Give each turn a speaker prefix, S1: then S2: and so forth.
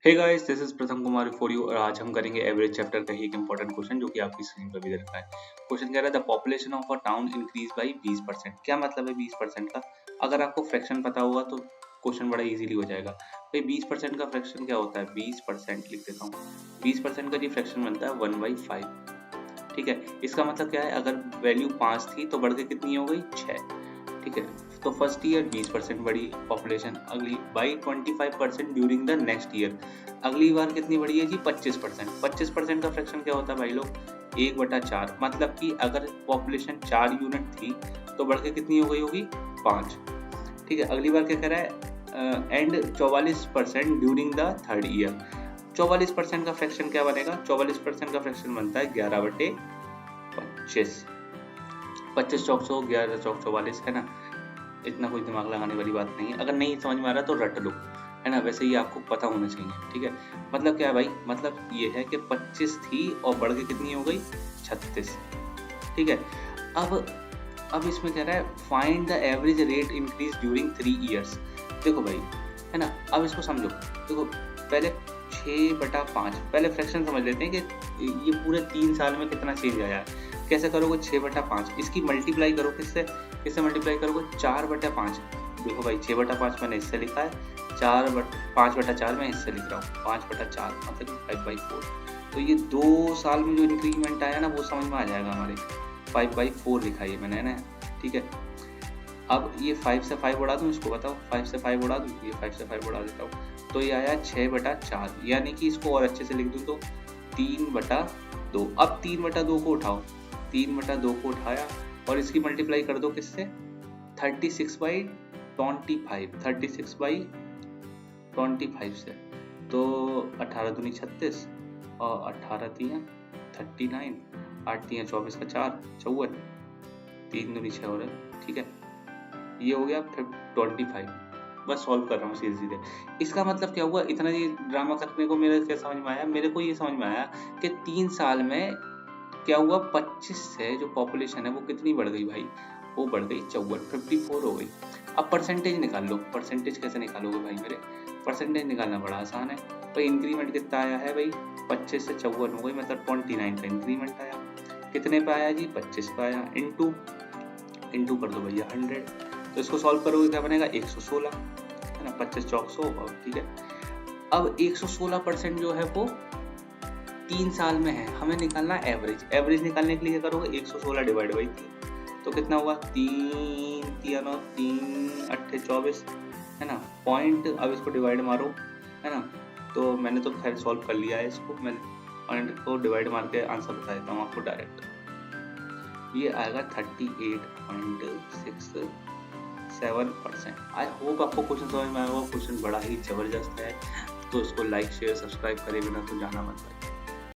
S1: Hey guys, this is प्रथम Kumar for you और आज हम करेंगे एवरेज चैप्टर का ही एक इंपॉर्टेंट क्वेश्चन जो कि आपकी स्क्रीन पर भी दिख रहा है। क्वेश्चन कह रहा है the population of a town increase by 20%। क्या मतलब है 20% का? अगर आपको फ्रैक्शन पता होगा तो क्वेश्चन बड़ा इजीली हो जाएगा। भाई 20% का फ्रैक्शन क्या होता है? 20% लिख देता हूँ। 20% का जी फ्रैक्शन बनता है 1/5। ठीक है, इसका मतलब क्या है? अगर वैल्यू 5 थी तो बढ़ के कितनी हो गई? 6। ठीक है, तो फर्स्ट ईयर 20% बढ़ी पॉपुलेशन, अगली by 25% during the next year. अगली बार कितनी बढ़ी है जी? 25%। 25% का फ्रैक्शन क्या होता है भाई लोग? 1/4। मतलब कि अगर पॉपुलेशन 4 यूनिट थी तो बढ़ के कितनी हो गई होगी? 5। ठीक है, अगली बार क्या कह रहा है? And 44% during the third year. 44% का फ्रैक्शन क्या बनेगा? 44% का फ्रैक्शन बनता है 11/25। 25 चौक 100, 11 चौक 44, है ना? इतना कोई दिमाग लगाने वाली बात नहीं है। अगर नहीं समझ में आ रहा तो रट लो, है ना? वैसे ही आपको पता होना चाहिए। ठीक है, मतलब क्या है भाई? मतलब ये है कि 25 थी और बढ़ के कितनी हो गई? 36। ठीक है, अब इसमें कह रहा है find the average rate increase during 3 years. देखो भाई, है ना? अब इसको समझो। देखो, पहले 6/5, पहले फ्रैक्शन समझ लेते हैं कि ये पूरे 3 साल में कितना चेंज आया है। कैसे करोगे? 6/5, इसकी मल्टीप्लाई करो किससे? किससे मल्टीप्लाई करोगे? 4/5। देखो भाई, 6/5 मैंने इससे लिखा है, 5/4 मैं इससे लिख रहा हूँ। 5/4 मतलब 5/4। तो ये 2 साल में जो इंक्रीमेंट आया ना वो समझ में आ जाएगा हमारे। 5/4 लिखा है मैंने, है ना? ठीक है, अब ये 5 से 5 उड़ा दूँ, इसको बताओ। 5 से 5 उड़ा दूँ, ये 5 से 5 उड़ा देता हूँ, तो ये आया 6/4। यानी कि इसको और अच्छे से लिख दूँ तो 3/2। अब 3/2 को उठाओ, 3/2 को उठाया और इसकी मल्टीप्लाई कर दो किससे? 36/25, 36/25 से। तो 18 दूनी 36 और 18 तियां 39, 8 तियां 24 का 4 54, 3 दूनी 6 हो रहा है। ठीक है, ये हो गया 25। बस सॉल्व कर रहा हूँ सीधे सीधे। इसका मतलब क्या हुआ? इतना ये ड्रामा करने को मेरे क्या समझ में आया? मेरे को ये समझ में आया कि 3 साल में क्या हुआ? 25 से जो पॉपुलेशन है वो कितनी बढ़ गई भाई? वो बढ़ गई 54, 54 हो गई। अब परसेंटेज निकाल लो। परसेंटेज कैसे निकालोगे भाई मेरे? परसेंटेज निकालना बड़ा आसान है भाई। इंक्रीमेंट कितना आया है भाई? 25 से 54 हो गई, मतलब 29 का इंक्रीमेंट आया। कितने पे आया जी? 25 पे आया। इंटू कर दो भैया 100। तो इसको सॉल्व करोगे क्या बनेगा? 116, है ना? 25 चौक 100। ठीक है, अब 116% जो है वो 3 साल में है। हमें निकालना एवरेज। एवरेज निकालने के लिए क्या करोगे? 116 डिवाइड बाई 3, तो कितना हुआ? 3 3 3 8 24, है ना? पॉइंट, अब इसको डिवाइड मारो, है ना? तो मैंने तो खैर सॉल्व कर लिया है इसको। मैं पॉइंट को डिवाइड मार के आंसर बता देता हूँ आपको डायरेक्ट। ये आएगा 38.67%। आई होप आपको क्वेश्चन समझ में आया होगा। क्वेश्चन बड़ा ही जबरदस्त है, तो इसको लाइक शेयर सब्सक्राइब करे बिना तो जाना मत।